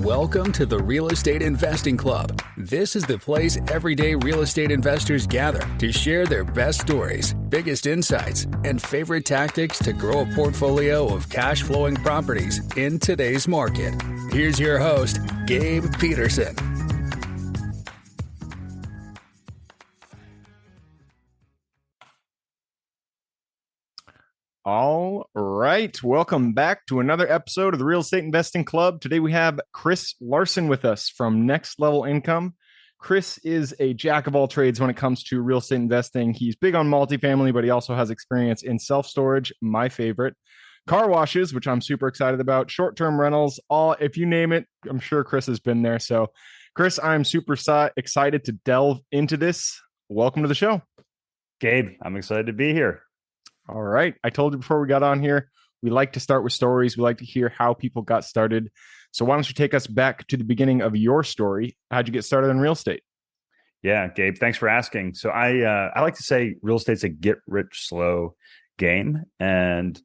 Welcome to the Real Estate Investing Club. This is the place everyday real estate investors gather to share their best stories, biggest insights, and favorite tactics to grow a portfolio of cash-flowing properties in today's market. Here's your host, Gabe Peterson. All right. Welcome back to another episode of the Real Estate Investing Club. Today we have Chris Larsen with us from Next Level Income. Chris is a jack of all trades when it comes to real estate investing. He's big on multifamily, but he also has experience in self-storage, my favorite, car washes, which I'm super excited about, short-term rentals, all, if you name it, I'm sure Chris has been there. So Chris, I'm super excited to delve into this. Welcome to the show. Gabe, I'm excited to be here. All right. I told you before we got on here, we like to start with stories. We like to hear how people got started. So why don't you take us back to the beginning of your story? How'd you get started in real estate? Yeah, Gabe, thanks for asking. So I like to say real estate's a get rich slow game. And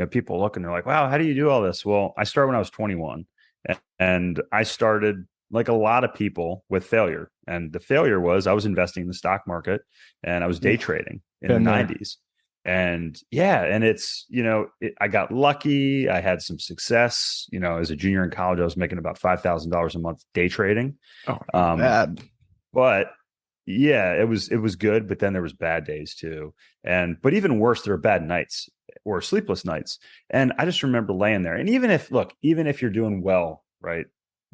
people look and they're like, wow, how do you do all this? Well, I started when I was 21 and I started like a lot of people with failure. And the failure was I was investing in the stock market and I was day trading in the 90s. And yeah, and it's, I got lucky. I had some success, as a junior in college, I was making about $5,000 a month day trading. Oh, bad. But yeah, it was good. But then there was bad days too. But even worse, there were bad nights or sleepless nights. And I just remember laying there. And even if you're doing well, right,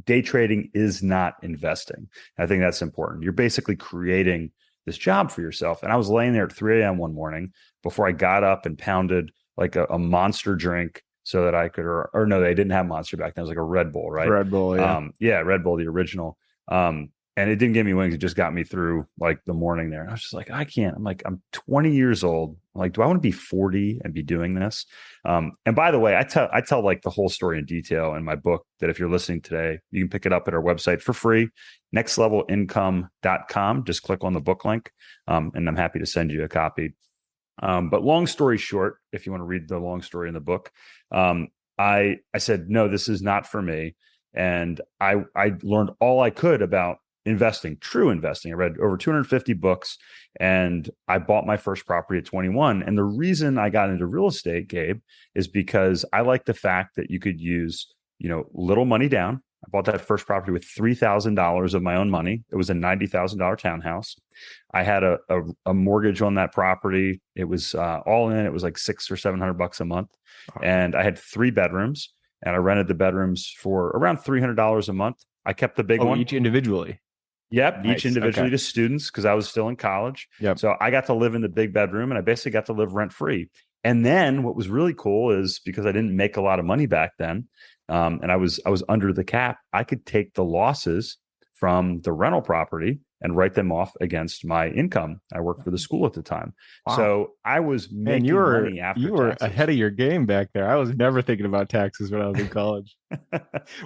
day trading is not investing. I think that's important. You're basically creating this job for yourself. And I was laying there at 3 a.m. one morning before I got up and pounded like a monster drink so that I could, or no, they didn't have Monster back then. It was like a Red Bull, right? Red Bull, yeah. Red Bull, the original. And it didn't give me wings. It just got me through like the morning there. And I was just like, I can't. I'm like, I'm 20 years old. I'm like, do I want to be 40 and be doing this? And by the way, I tell like the whole story in detail in my book that if you're listening today, you can pick it up at our website for free, nextlevelincome.com. Just click on the book link. And I'm happy to send you a copy. But long story short, if you want to read the long story in the book, I said, no, this is not for me. And I learned all I could about investing, true investing. I read over 250 books and I bought my first property at 21. And the reason I got into real estate, Gabe, is because I like the fact that you could use, little money down. I bought that first property with $3,000 of my own money. It was a $90,000 townhouse. I had a mortgage on that property. It was all in. It was like $600 or $700 a month. And I had 3 bedrooms and I rented the bedrooms for around $300 a month. I kept the big one. Each individually. Yep, Nice. each individually to students because I was still in college. Yep. So I got to live in the big bedroom and I basically got to live rent free. And then what was really cool is because I didn't make a lot of money back then, and I was under the cap, I could take the losses from the rental property and write them off against my income. I worked for the school at the time. Wow. So I was making money after you were taxes. ahead of your game back there. I was never thinking about taxes when I was in college.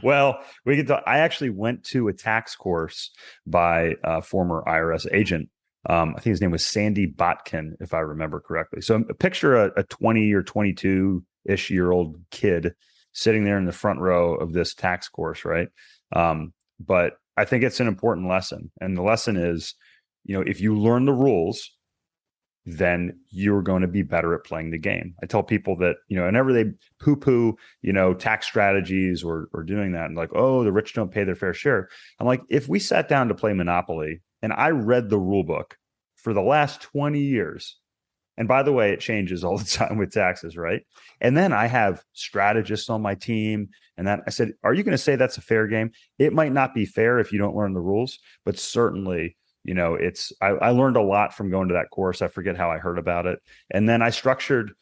Well, we can talk. I actually went to a tax course by a former IRS agent. I think his name was Sandy Botkin, if I remember correctly. So picture a 20 or 22-ish year old kid sitting there in the front row of this tax course, right? But I think it's an important lesson. And the lesson is, if you learn the rules, then you're going to be better at playing the game. I tell people that, whenever they poo-poo, tax strategies or doing that and like, oh, the rich don't pay their fair share. I'm like, if we sat down to play Monopoly and I read the rule book for the last 20 years, and by the way, it changes all the time with taxes, right? And then I have strategists on my team. And that I said, are you going to say that's a fair game? It might not be fair if you don't learn the rules, but certainly, I learned a lot from going to that course. I forget how I heard about it. And then I structured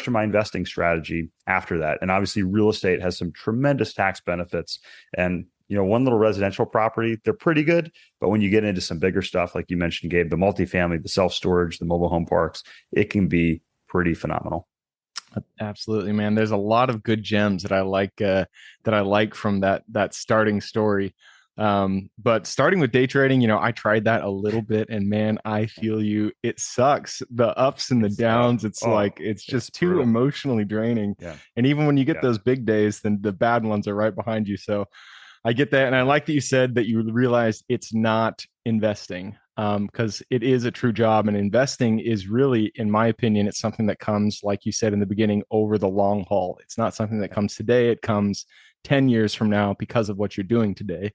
my investing strategy after that. And obviously real estate has some tremendous tax benefits. And one little residential property, they're pretty good. But when you get into some bigger stuff, like you mentioned, Gabe, the multifamily, the self-storage, the mobile home parks, it can be pretty phenomenal. Absolutely, man. There's a lot of good gems that I like from that starting story. But starting with day trading, I tried that a little bit and man, I feel you. It sucks. The ups and the downs. It's just too brutal. Emotionally draining. Yeah. And even when you get those big days, then the bad ones are right behind you. So I get that. And I like that you said that you realized it's not investing, because it is a true job. And investing is really, in my opinion, it's something that comes, like you said in the beginning, over the long haul. It's not something that comes today. It comes 10 years from now because of what you're doing today.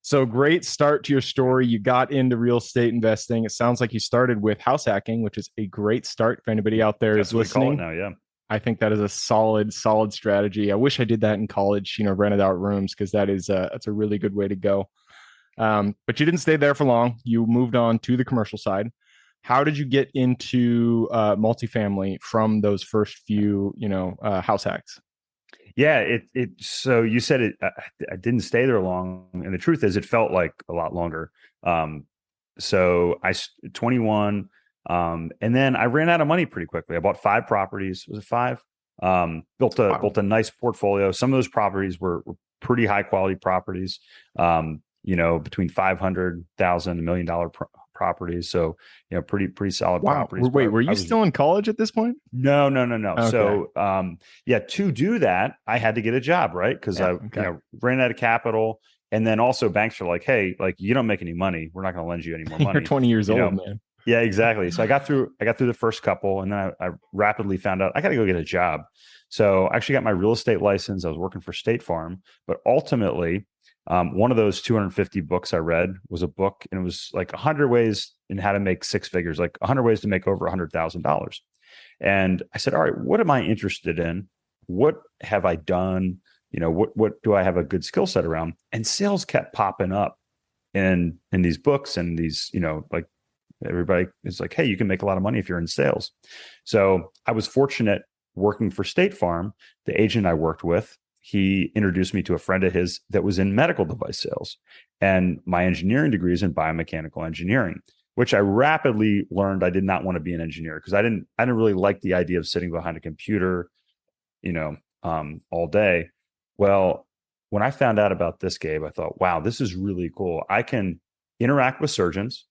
So great start to your story. You got into real estate investing. It sounds like you started with house hacking, which is a great start for anybody out there That's is what we call it listening. now. Yeah. I think that is a solid strategy. I wish I did that in college, rented out rooms, because that's a really good way to go. But you didn't stay there for long. You moved on to the commercial side. How did you get into multifamily from those first few, house hacks? Yeah, so you said it, I didn't stay there long, and the truth is it felt like a lot longer. So 21, and then I ran out of money pretty quickly. I bought 5 properties. Was it 5? Built a nice portfolio. Some of those properties were pretty high quality properties. Between 500,000 $1 million properties. So pretty solid properties. Wait, were you still in college at this point? No. Okay. So to do that, I had to get a job, right? Because I ran out of capital. And then also banks are like, hey, like you don't make any money. We're not going to lend you any more money. You're 20 years old, man. Yeah, exactly. So I got through the first couple, and then I rapidly found out I got to go get a job. So I actually got my real estate license. I was working for State Farm, but ultimately, one of those 250 books I read was a book, and it was like 100 ways in how to make 6 figures, like 100 ways to make over $100,000. And I said, all right, what am I interested in? What have I done? What do I have a good skill set around? And sales kept popping up in these books, and these, like everybody is like, hey, you can make a lot of money if you're in sales. So I was fortunate working for State Farm. The agent I worked with, he introduced me to a friend of his that was in medical device sales. And my engineering degree is in biomechanical engineering, which I rapidly learned I did not want to be an engineer, because I didn't really like the idea of sitting behind a computer, all day. Well, when I found out about this, Gabe, I thought, wow, this is really cool. I can interact with surgeons.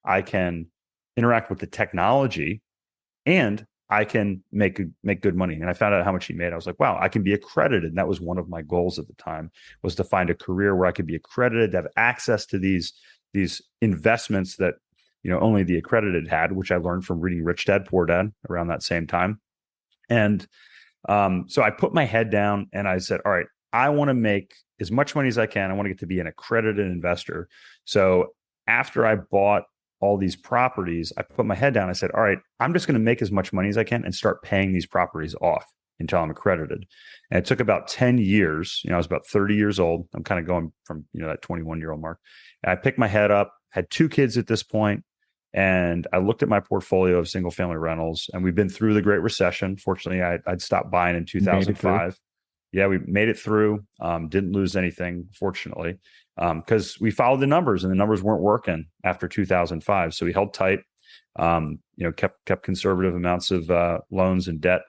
I can interact with the technology, and I can make good money. And I found out how much he made. I was like, wow, I can be accredited. And that was one of my goals at the time, was to find a career where I could be accredited, to have access to these investments that, only the accredited had, which I learned from reading Rich Dad, Poor Dad around that same time. And so I put my head down and I said, all right, I want to make as much money as I can. I want to get to be an accredited investor. So after I bought all these properties, I put my head down. I said, all right, I'm just going to make as much money as I can and start paying these properties off until I'm accredited. And it took about 10 years. I was about 30 years old. I'm kind of going from, that 21-year-old mark. And I picked my head up, had 2 kids at this point, and I looked at my portfolio of single family rentals, and we've been through the Great Recession. Fortunately, I'd stopped buying in 2005. Yeah, we made it through. Didn't lose anything, fortunately, because we followed the numbers, and the numbers weren't working after 2005. So we held tight, kept conservative amounts of loans and debt.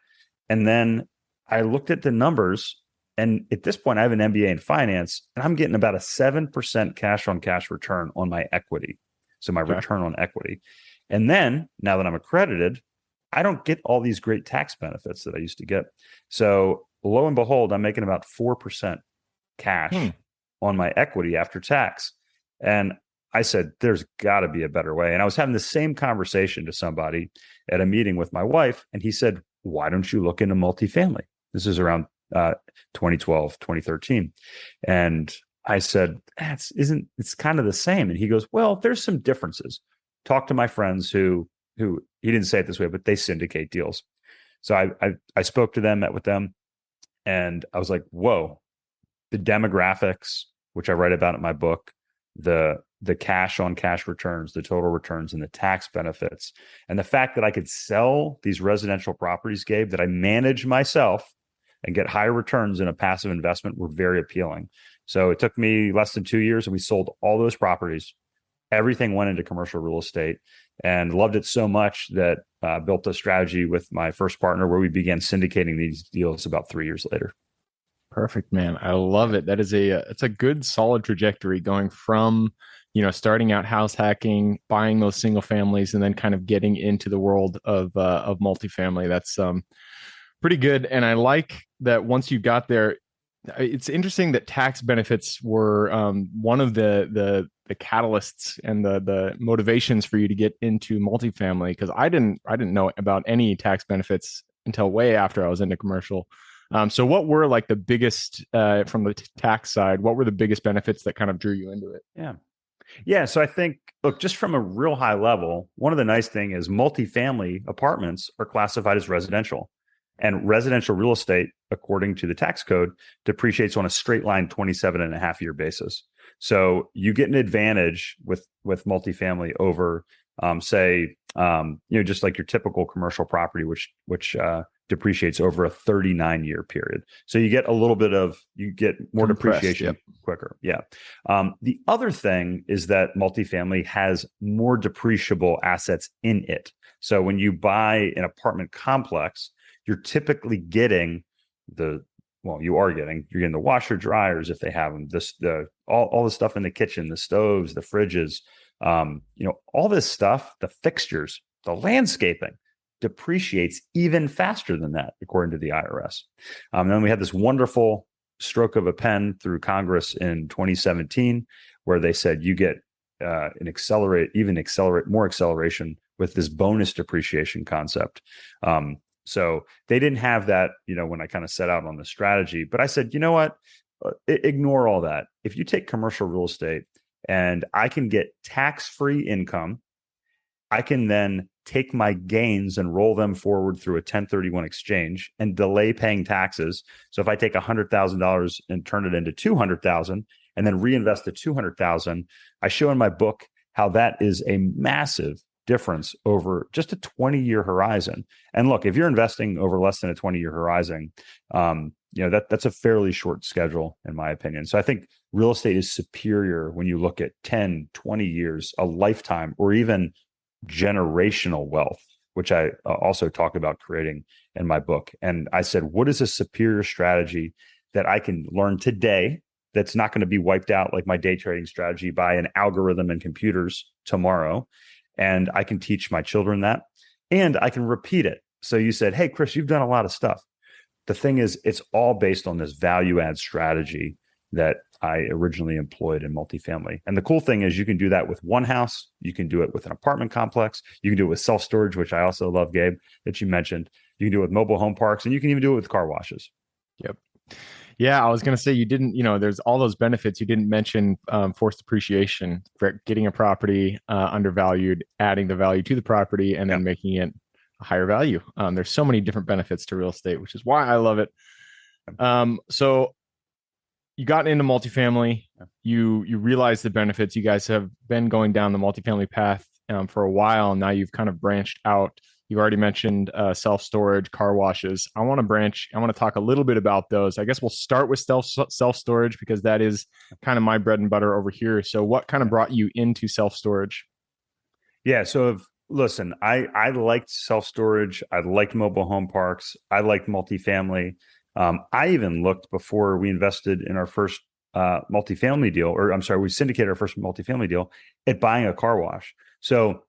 And then I looked at the numbers, and at this point, I have an MBA in finance, and I'm getting about a 7% cash on cash return on my equity. So my return on equity. And then now that I'm accredited, I don't get all these great tax benefits that I used to get. So lo and behold, I'm making about 4% cash on my equity after tax. And I said, there's got to be a better way. And I was having the same conversation to somebody at a meeting with my wife. And he said, why don't you look into multifamily? This is around 2012, 2013. And I said, it's kind of the same. And he goes, well, there's some differences. Talk to my friends who he didn't say it this way, but they syndicate deals. So I spoke to them, met with them, and I was like, whoa, the demographics, which I write about in my book, the cash on cash returns, the total returns, and the tax benefits, and the fact that I could sell these residential properties, Gabe, that I manage myself and get higher returns in a passive investment were very appealing. So it took me less than 2 years, and we sold all those properties. Everything went into commercial real estate, and loved it so much that built a strategy with my first partner where we began syndicating these deals about 3 years later. Perfect, man. I love it. That is it's a good, solid trajectory going from, starting out house hacking, buying those single families, and then kind of getting into the world of multifamily. That's pretty good. And I like that once you got there, it's interesting that tax benefits were one of the catalysts and the motivations for you to get into multifamily, because I didn't know about any tax benefits until way after I was into commercial. So what were like the biggest from the tax side? What were the biggest benefits that kind of drew you into it? Yeah. So I think, look, just from a real high level, one of the nice thing is multifamily apartments are classified as residential, and residential real estate, according to the tax code, depreciates on a straight line 27.5 year basis. So you get an advantage with multifamily over, say, just like your typical commercial property, which depreciates over a 39-year period. So you get more depreciation quicker. Yeah. The other thing is that multifamily has more depreciable assets in it. So when you buy an apartment complex, you're typically getting you're getting the washer dryers if they have them, all the stuff in the kitchen, the stoves, the fridges, all this stuff, the fixtures, the landscaping depreciates even faster than that, according to the IRS. And then we had this wonderful stroke of a pen through Congress in 2017, where they said you get more acceleration with this bonus depreciation concept. So they didn't have that, when I kind of set out on the strategy. But I said, you know what? Ignore all that. If you take commercial real estate and I can get tax-free income, I can then take my gains and roll them forward through a 1031 exchange and delay paying taxes. So if I take $100,000 and turn it into $200,000 and then reinvest the $200,000, I show in my book how that is a massive difference over just a 20-year horizon. And look, if you're investing over less than a 20-year horizon, that's a fairly short schedule, in my opinion. So I think real estate is superior when you look at 10, 20 years, a lifetime, or even generational wealth, which I also talk about creating in my book. And I said, what is a superior strategy that I can learn today that's not going to be wiped out like my day trading strategy by an algorithm and computers tomorrow? And I can teach my children that, and I can repeat it. So you said, hey, Chris, you've done a lot of stuff. The thing is, it's all based on this value add strategy that I originally employed in multifamily. And the cool thing is you can do that with one house. You can do it with an apartment complex. You can do it with self-storage, which I also love, Gabe, that you mentioned. You can do it with mobile home parks, and you can even do it with car washes. Yep. Yeah, I was going to say you didn't, there's all those benefits. You didn't mention forced depreciation for getting a property undervalued, adding the value to the property, and then making it a higher value. There's so many different benefits to real estate, which is why I love it. So you got into multifamily, you realize the benefits. You guys have been going down the multifamily path for a while, and now you've kind of branched out. You already mentioned self-storage, car washes. I want to talk a little bit about those. I guess we'll start with self-storage because that is kind of my bread and butter over here. So what kind of brought you into self-storage? Yeah. So listen, I liked self-storage. I liked mobile home parks. I liked multifamily. I even looked before we invested in our first multifamily deal, we syndicated our first multifamily deal at buying a car wash. So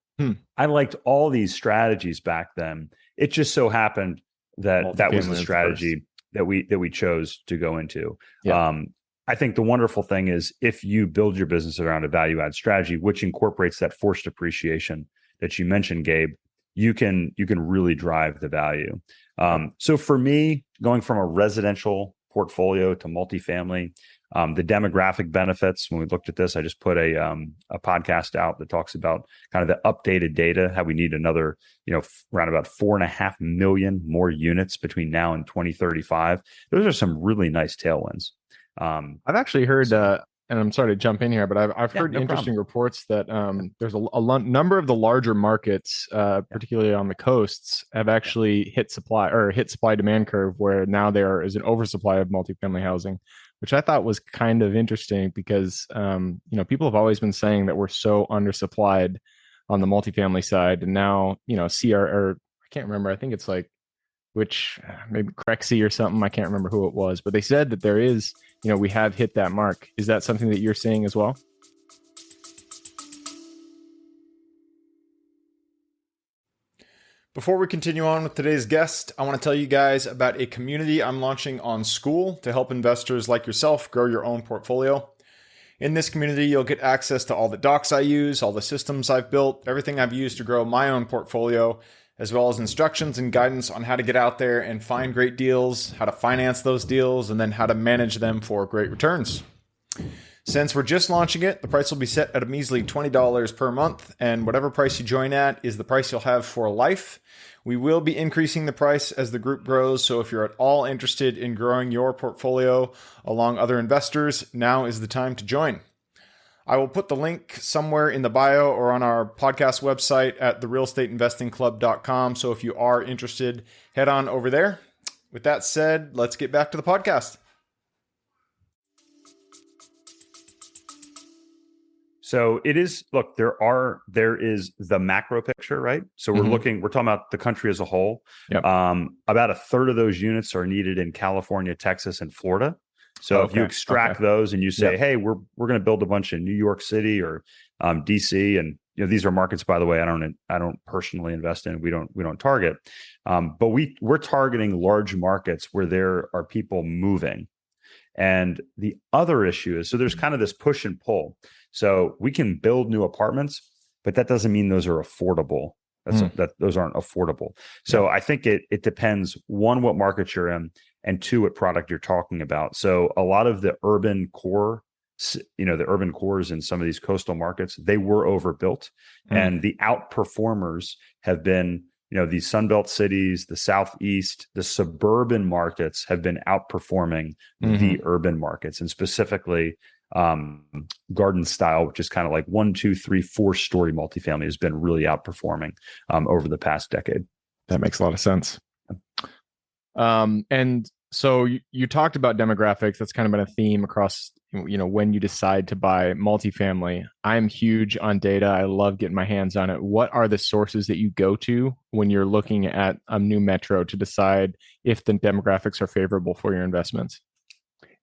I liked all these strategies back then. It just so happened that that was the strategy that we chose to go into. Yeah. I think the wonderful thing is if you build your business around a value add strategy, which incorporates that forced depreciation that you mentioned, Gabe, you can really drive the value. So for me, going from a residential portfolio to multifamily, the demographic benefits, when we looked at this, I just put a podcast out that talks about kind of the updated data, how we need another, around about 4.5 million more units between now and 2035. Those are some really nice tailwinds. I've actually heard, and I'm sorry to jump in here, but I've heard interesting reports that there's a number of the larger markets, particularly on the coasts, have actually hit supply demand curve, where now there is an oversupply of multifamily housing, which I thought was kind of interesting because people have always been saying that we're so undersupplied on the multifamily side, and now I can't remember. I think it's like maybe Crexy or something. I can't remember who it was, but they said that there is, we have hit that mark. Is that something that you're seeing as well? Before we continue on with today's guest, I want to tell you guys about a community I'm launching on School to help investors like yourself grow your own portfolio. In this community, you'll get access to all the docs I use, all the systems I've built, everything I've used to grow my own portfolio, as well as instructions and guidance on how to get out there and find great deals, how to finance those deals, and then how to manage them for great returns. Since we're just launching it, the price will be set at a measly $20 per month, and whatever price you join at is the price you'll have for life. We will be increasing the price as the group grows, so if you're at all interested in growing your portfolio along other investors, now is the time to join. I will put the link somewhere in the bio or on our podcast website at therealestateinvestingclub.com, so if you are interested, head on over there. With that said, let's get back to the podcast. So it is, look, there is the macro picture, right? So we're talking about the country as a whole. Yep. About a third of those units are needed in California, Texas, and Florida. So if you extract those and you say, hey, we're going to build a bunch in New York City or DC, and these are markets, by the way, I don't personally invest in. We don't target, but we're targeting large markets where there are people moving. And the other issue is, so there's kind of this push and pull. So we can build new apartments, but that doesn't mean those are affordable. Those aren't affordable. So I think it depends, one, what market you're in, and two, what product you're talking about. So a lot of the urban core, the urban cores in some of these coastal markets, they were overbuilt, and the outperformers have been, these Sunbelt cities, the Southeast, the suburban markets have been outperforming the urban markets, and specifically garden style, which is kind of like 1, 2, 3, 4-story multifamily, has been really outperforming over the past decade. That makes a lot of sense. And so you talked about demographics. That's kind of been a theme across, when you decide to buy multifamily. I'm huge on data. I love getting my hands on it. What are the sources that you go to when you're looking at a new metro to decide if the demographics are favorable for your investments?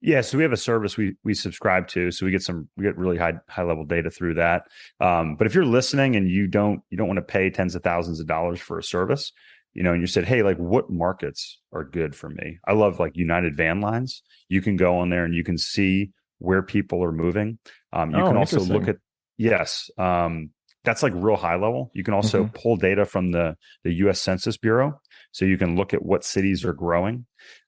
Yeah, so we have a service we subscribe to, so we get really high level data through that. But if you're listening and you don't want to pay tens of thousands of dollars for a service, and you said, hey, like, what markets are good for me? I love like United Van Lines. You can go on there and you can see where people are moving. You can also look at, that's like real high level. You can also pull data from the US Census Bureau. So you can look at what cities are growing.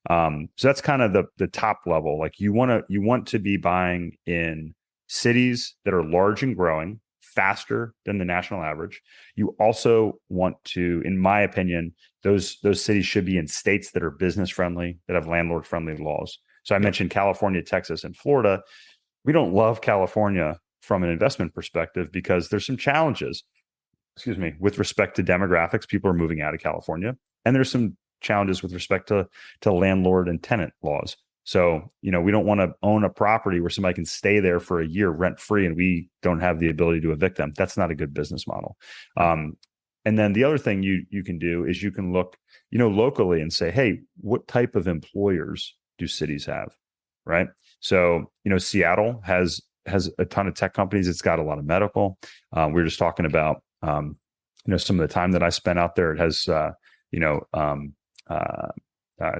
So that's kind of the top level. Like you want to be buying in cities that are large and growing faster than the national average. You also want to, in my opinion, those cities should be in states that are business friendly, that have landlord friendly laws. So I mentioned California, Texas, and Florida. We don't love California from an investment perspective because there's some challenges, with respect to demographics. People are moving out of California, and there's some challenges with respect to landlord and tenant laws. So, we don't want to own a property where somebody can stay there for a year rent free and we don't have the ability to evict them. That's not a good business model. And then the other thing you can do is you can look, locally and say, hey, what type of employers do cities have? Right. So, Seattle has a ton of tech companies. It's got a lot of medical. We were just talking about, some of the time that I spent out there. It has,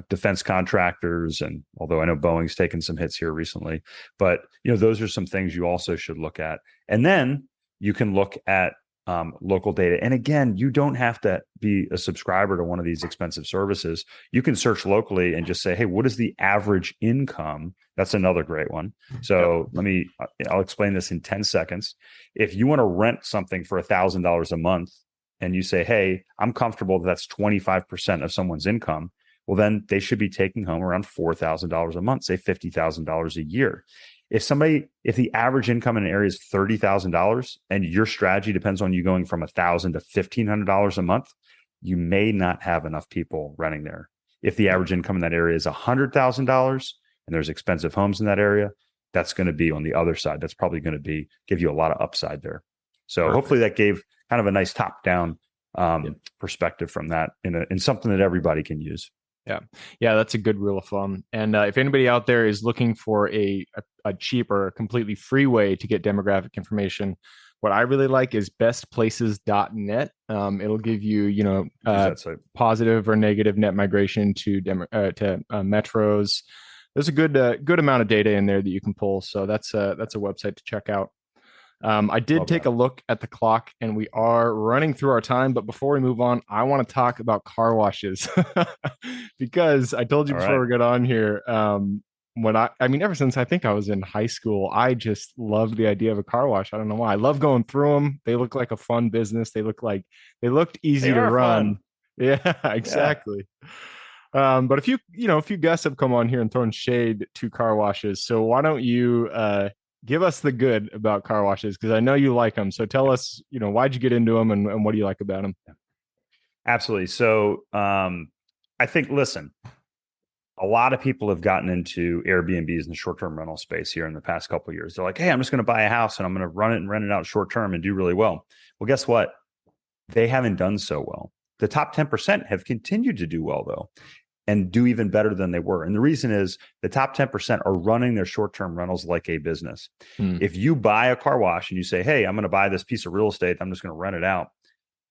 defense contractors, and although I know Boeing's taken some hits here recently, but those are some things you also should look at. And then you can look at local data. And again, you don't have to be a subscriber to one of these expensive services. You can search locally and just say, hey, what is the average income? That's another great one. So I'll explain this in 10 seconds. If you want to rent something for $1,000 a month and you say, hey, I'm comfortable that's 25% of someone's income, well, then they should be taking home around $4,000 a month, say $50,000 a year. If the average income in an area is $30,000 and your strategy depends on you going from $1,000 to $1,500 a month, you may not have enough people renting there. If the average income in that area is $100,000 and there's expensive homes in that area, that's going to be on the other side. That's probably going to give you a lot of upside there. So hopefully that gave kind of a nice top-down perspective from that in something that everybody can use. Yeah, that's a good rule of thumb. And if anybody out there is looking for a cheap or a completely free way to get demographic information, what I really like is bestplaces.net. It'll give you, Use that site. positive or negative net migration to metros. There's a good amount of data in there that you can pull. So that's a website to check out. I did Love take that. a look at the clock and we are running through our time. But before we move on, I want to talk about car washes because I told you All before right. we got on here. When I mean, ever since I think I was in high school, I just loved the idea of a car wash. I don't know why. I love going through them. They look like a fun business. They looked They easy to are run. fun. Yeah, Yeah. exactly. But a few guests have come on here and thrown shade to car washes. So why don't you give us the good about car washes? Because I know you like them. So tell us, why'd you get into them and what do you like about them? Absolutely. So I think, listen, a lot of people have gotten into Airbnbs in the short-term rental space here in the past couple of years. They're like, hey, I'm just going to buy a house and I'm going to run it and rent it out short-term and do really well. Well, guess what? They haven't done so well. The top 10% have continued to do well, though, and do even better than they were. And the reason is the top 10% are running their short-term rentals like a business. If you buy a car wash and you say, hey, I'm going to buy this piece of real estate, I'm just going to rent it out.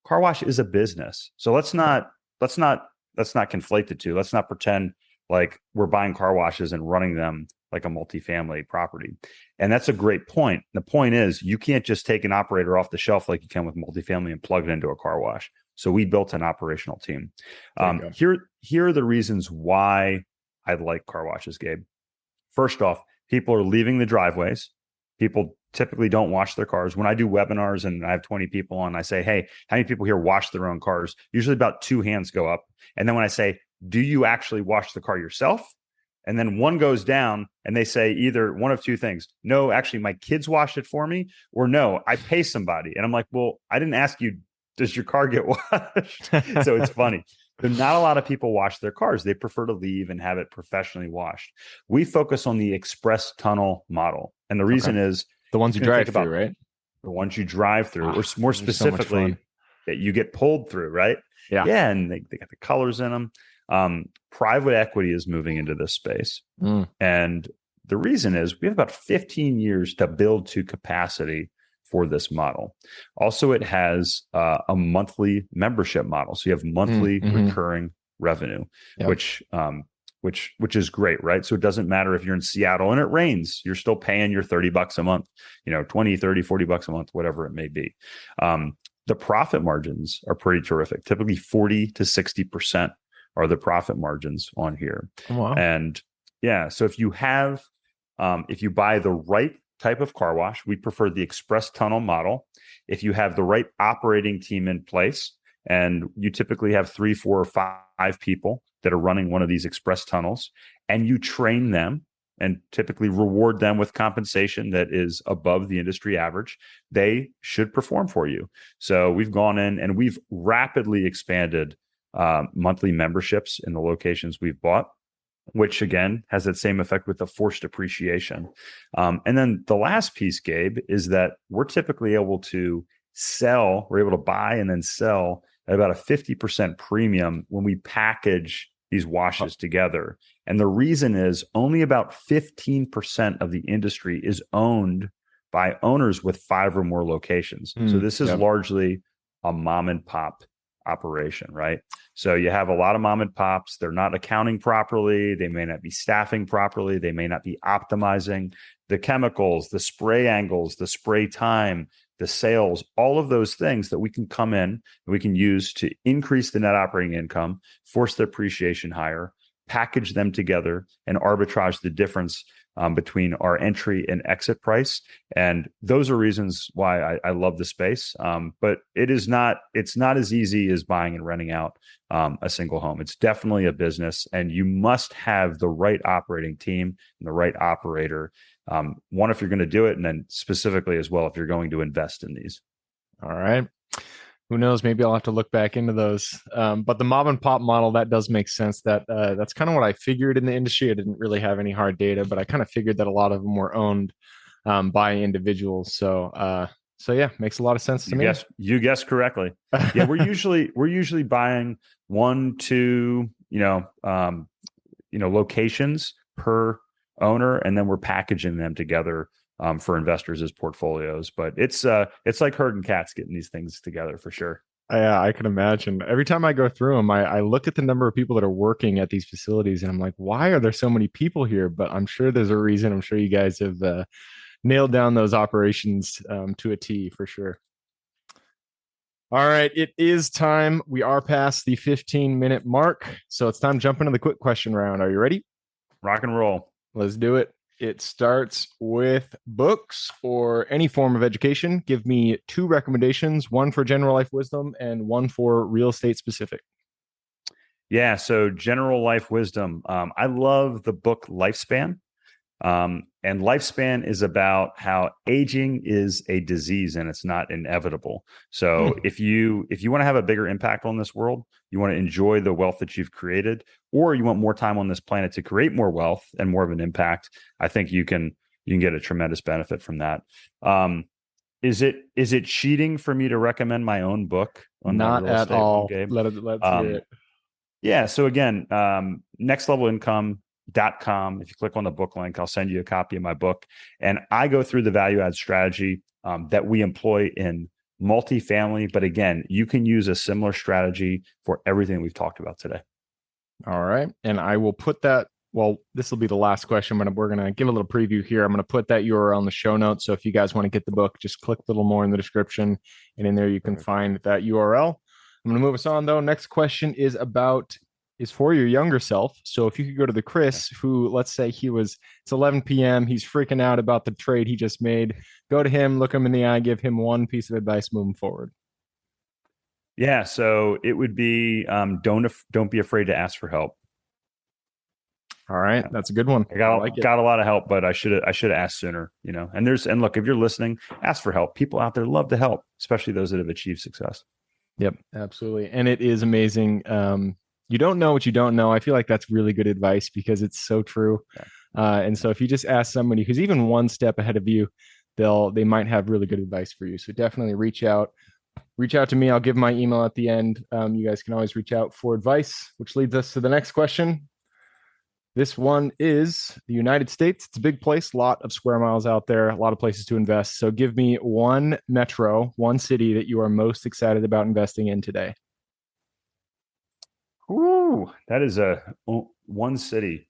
Car wash is a business. So let's not conflate the two. Let's not pretend like we're buying car washes and running them like a multifamily property. And that's a great point. The point is you can't just take an operator off the shelf like you can with multifamily and plug it into a car wash. So we built an operational team. Here are the reasons why I like car washes, Gabe. First off, people are leaving the driveways. People typically don't wash their cars. When I do webinars and I have 20 people on, I say, hey, how many people here wash their own cars? Usually about 2 hands go up. And then when I say, do you actually wash the car yourself? And then one goes down and they say either one of two things. No, actually, my kids washed it for me, or no, I pay somebody. And I'm like, well, I didn't ask you, does your car get washed? So it's funny. But not a lot of people wash their cars. They prefer to leave and have it professionally washed. We focus on the express tunnel model. And the reason is the ones you drive through, right? The ones you drive through, or more specifically, so that you get pulled through, right? Yeah. Yeah. And they got the colors in them. Private equity is moving into this space. And the reason is we have about 15 years to build to capacity for this model. Also, it has a monthly membership model. So you have monthly recurring revenue, which is great, right? So it doesn't matter if you're in Seattle and it rains, you're still paying your $30 a month, 20, 30, $40 a month, whatever it may be. The profit margins are pretty terrific. Typically 40 to 60% are the profit margins on here. Wow. And yeah, so if you buy the right type of car wash, we prefer the express tunnel model. If you have the right operating team in place, and you typically have 3, 4, or 5 people that are running one of these express tunnels, and you train them and typically reward them with compensation that is above the industry average, they should perform for you. So we've gone in and we've rapidly expanded monthly memberships in the locations we've bought, which again has that same effect with the forced appreciation. And then the last piece, Gabe, is that we're typically able to we're able to buy and then sell at about a 50% premium when we package these washes together. And the reason is only about 15% of the industry is owned by owners with 5 or more locations. So this is largely a mom and pop operation, right? So you have a lot of mom and pops. They're not accounting properly. They may not be staffing properly. They may not be optimizing the chemicals, the spray angles, the spray time, the sales, all of those things that we can come in and we can use to increase the net operating income, force the appreciation higher, package them together, and arbitrage the difference between our entry and exit price. And those are reasons why I love the space. But it's not as easy as buying and renting out a single home. It's definitely a business, and you must have the right operating team and the right operator. One, if you're going to do it, and then specifically as well, if you're going to invest in these. All right. Who knows? Maybe I'll have to look back into those. But the mom and pop model, that does make sense. That's kind of what I figured in the industry. I didn't really have any hard data, but I kind of figured that a lot of them were owned by individuals. So yeah, makes a lot of sense to me. You guessed correctly. Yeah, we're usually buying 1, 2, locations per owner, and then we're packaging them together for investors as portfolios. But it's like herding cats getting these things together for sure. Yeah, I can imagine. Every time I go through them, I look at the number of people that are working at these facilities, and I'm like, why are there so many people here? But I'm sure there's a reason. I'm sure you guys have nailed down those operations to a T for sure. All right, it is time. We are past the 15-minute mark, so it's time to jump into the quick question round. Are you ready? Rock and roll. Let's do it. It starts with books or any form of education. Give me 2 recommendations, one for general life wisdom and one for real estate specific. Yeah, so general life wisdom. I love the book Lifespan. And Lifespan is about how aging is a disease and it's not inevitable. So if you want to have a bigger impact on this world, you want to enjoy the wealth that you've created, or you want more time on this planet to create more wealth and more of an impact, I think you can get a tremendous benefit from that. Is it cheating for me to recommend my own book on Not at all? Let's hear it. Yeah. So again, nextlevelincome.com. If you click on the book link, I'll send you a copy of my book. And I go through the value add strategy that we employ in multifamily. But again, you can use a similar strategy for everything we've talked about today. All right. And I will put that, well, this will be the last question, but we're going to give a little preview here. I'm going to put that URL in the show notes. So if you guys want to get the book, just click a little more in the description. And in there, you can find that URL. I'm going to move us on, though. Next question is for your younger self. So if you could go to the Chris, who, let's say it's 11 p.m., he's freaking out about the trade he just made. Go to him, look him in the eye, give him one piece of advice moving forward. Yeah, so it would be don't be afraid to ask for help. All right, that's a good one. I got a lot of help, but I should have asked sooner. And look, if you're listening, ask for help. People out there love to help, especially those that have achieved success. Yep, absolutely. And it is amazing. You don't know what you don't know. I feel like that's really good advice because it's so true. Yeah. And so if you just ask somebody who's even one step ahead of you, they might have really good advice for you. So definitely reach out to me. I'll give my email at the end. You guys can always reach out for advice, which leads us to the next question. This one is the United States. It's a big place, a lot of square miles out there, a lot of places to invest. So give me one metro, one city that you are most excited about investing in today. Ooh, that is one city.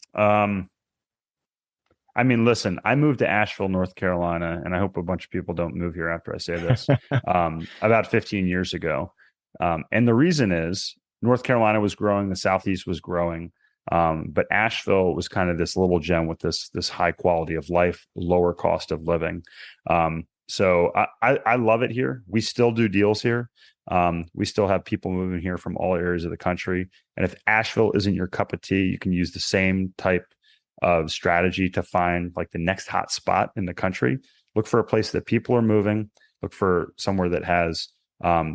Listen, I moved to Asheville, North Carolina, and I hope a bunch of people don't move here after I say this, about 15 years ago. And the reason is North Carolina was growing, the Southeast was growing. But Asheville was kind of this little gem with this high quality of life, lower cost of living. So I love it here. We still do deals here. We still have people moving here from all areas of the country. And if Asheville isn't your cup of tea, you can use the same type of strategy to find like the next hot spot in the country. Look for a place that people are moving. Look for somewhere that has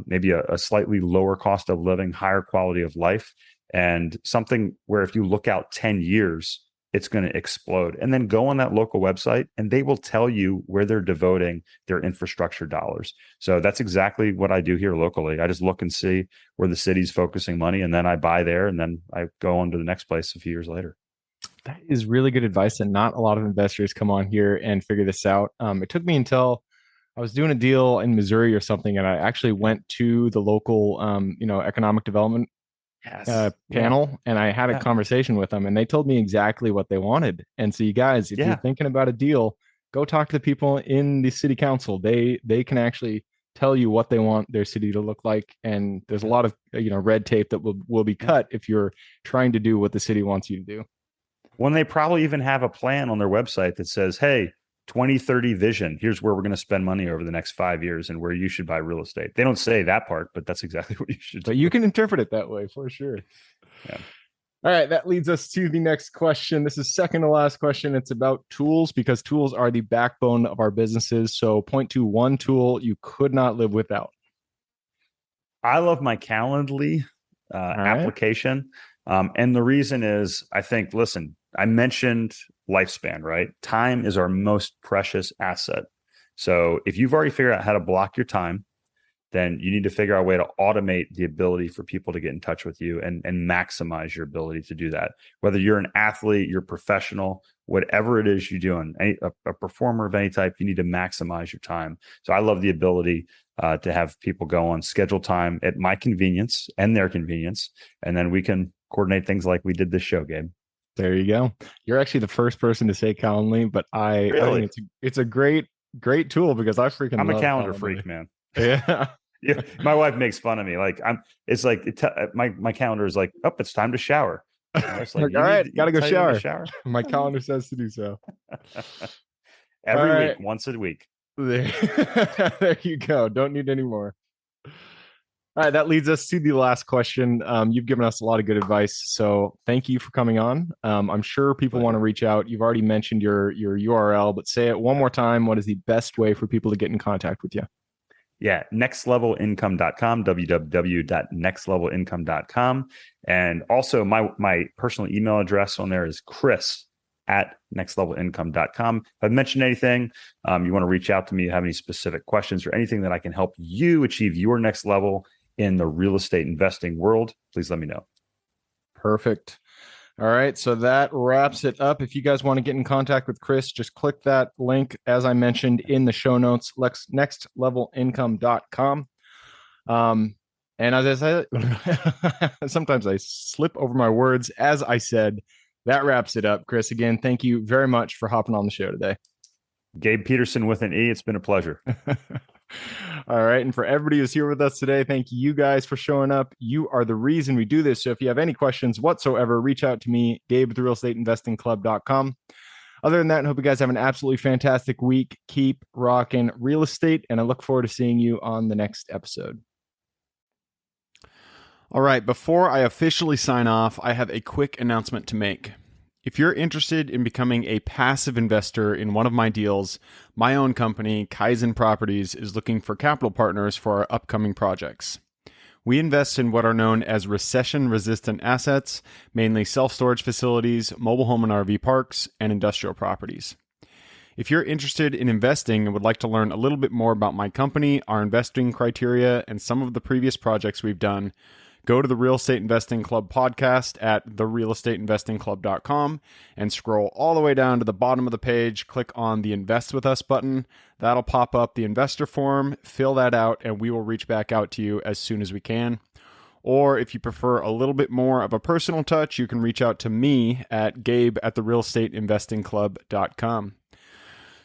maybe a slightly lower cost of living, higher quality of life, and something where if you look out 10 years, it's going to explode. And then go on that local website and they will tell you where they're devoting their infrastructure dollars. So that's exactly what I do here locally. I just look and see where the city's focusing money, and then I buy there, and then I go on to the next place a few years later. That is really good advice, and not a lot of investors come on here and figure this out. It took me until I was doing a deal in Missouri or something, and I actually went to the local, economic development panel, and I had a conversation with them, and they told me exactly what they wanted. And so you guys, if you're thinking about a deal, go talk to the people in the city council. They can actually tell you what they want their city to look like. And there's a lot of, red tape that will be cut if you're trying to do what the city wants you to do. When they probably even have a plan on their website that says, hey, 2030 vision, here's where we're going to spend money over the next 5 years and where you should buy real estate. They don't say that part, but that's exactly what you should do. But you can interpret it that way for sure. Yeah. All right, that leads us to the next question. This is second to last question. It's about tools, because tools are the backbone of our businesses. So point to one tool you could not live without. I love my Calendly application. And the reason is, I think, listen, I mentioned lifespan, right? Time is our most precious asset. So if you've already figured out how to block your time, then you need to figure out a way to automate the ability for people to get in touch with you and maximize your ability to do that. Whether you're an athlete, you're professional, whatever it is you're doing, a performer of any type, you need to maximize your time. So I love the ability to have people go on scheduled time at my convenience and their convenience. And then we can coordinate things like we did this show, Gabe. There you go. You're actually the first person to say Calendly, but I think it's a great tool because I'm a calendar freak, man. Yeah. Yeah, my wife makes fun of me. Like my calendar is like, oh, it's time to shower. Like, all right, gotta go shower. My calendar says to do so. Every week, once a week. There you go. Don't need any more. All right, that leads us to the last question. You've given us a lot of good advice, so thank you for coming on. I'm sure people want to reach out. You've already mentioned your URL, but say it one more time. What is the best way for people to get in contact with you? Yeah, nextlevelincome.com, www.nextlevelincome.com. And also my personal email address on there is chris@nextlevelincome.com. If I've mentioned anything, you want to reach out to me, you have any specific questions or anything that I can help you achieve your next level in the real estate investing world, please let me know. Perfect. All right, so that wraps it up. If you guys want to get in contact with Chris, just click that link, as I mentioned in the show notes, nextlevelincome.com. And as I said, sometimes I slip over my words. As I said, that wraps it up. Chris, again, thank you very much for hopping on the show today. Gabe Peterson with an E. It's been a pleasure. All right. And for everybody who's here with us today, thank you guys for showing up. You are the reason we do this. So if you have any questions whatsoever, reach out to me, Gabe at therealestateinvestingclub.com. Other than that, I hope you guys have an absolutely fantastic week. Keep rocking real estate, and I look forward to seeing you on the next episode. All right. Before I officially sign off, I have a quick announcement to make. If you're interested in becoming a passive investor in one of my deals, my own company, Kaizen Properties, is looking for capital partners for our upcoming projects. We invest in what are known as recession-resistant assets, mainly self-storage facilities, mobile home and RV parks, and industrial properties. If you're interested in investing and would like to learn a little bit more about my company, our investing criteria, and some of the previous projects we've done, go to the Real Estate Investing Club podcast at therealestateinvestingclub.com and scroll all the way down to the bottom of the page. Click on the Invest With Us button. That'll pop up the investor form. Fill that out, and we will reach back out to you as soon as we can. Or if you prefer a little bit more of a personal touch, you can reach out to me at gabe@therealestateinvestingclub.com.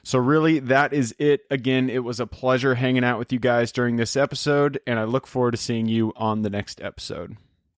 So really, that is it. Again, it was a pleasure hanging out with you guys during this episode, and I look forward to seeing you on the next episode.